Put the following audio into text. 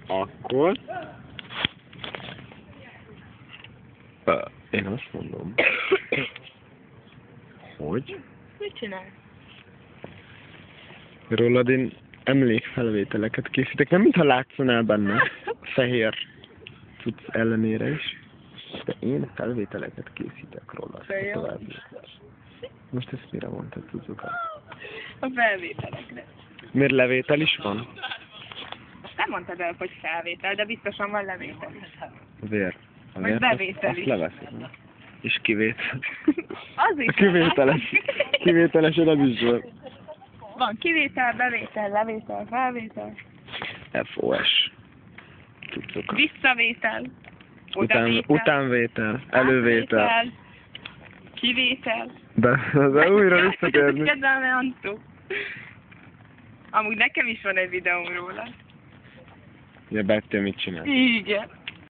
Akkor... Én azt mondom, hogy... Mit csinál? Rólad én emlékfelvételeket készítek, nem mintha látszanál benne, fehér cucc ellenére is, de én felvételeket készítek róla. Most ezt mire mondtad, cuccokat? A felvételekre. Miért levétel is van? Azt nem mondtad el, hogy felvétel, de biztosan van levétel is. Azért. A Vagy bevétel azt is. leveszik. És kivétel. Az is. Kivételesen az is van. Van kivétel, bevétel, levétel, felvétel. FOS. Cuccokat. Visszavétel. Odavétel. Utánvétel. Elővétel. Átvétel, kivétel. De újra visszatérni. Kedvelme Antó. Amúgy nekem is van egy videóm róla. Ja, Betty mit csinál? Igen.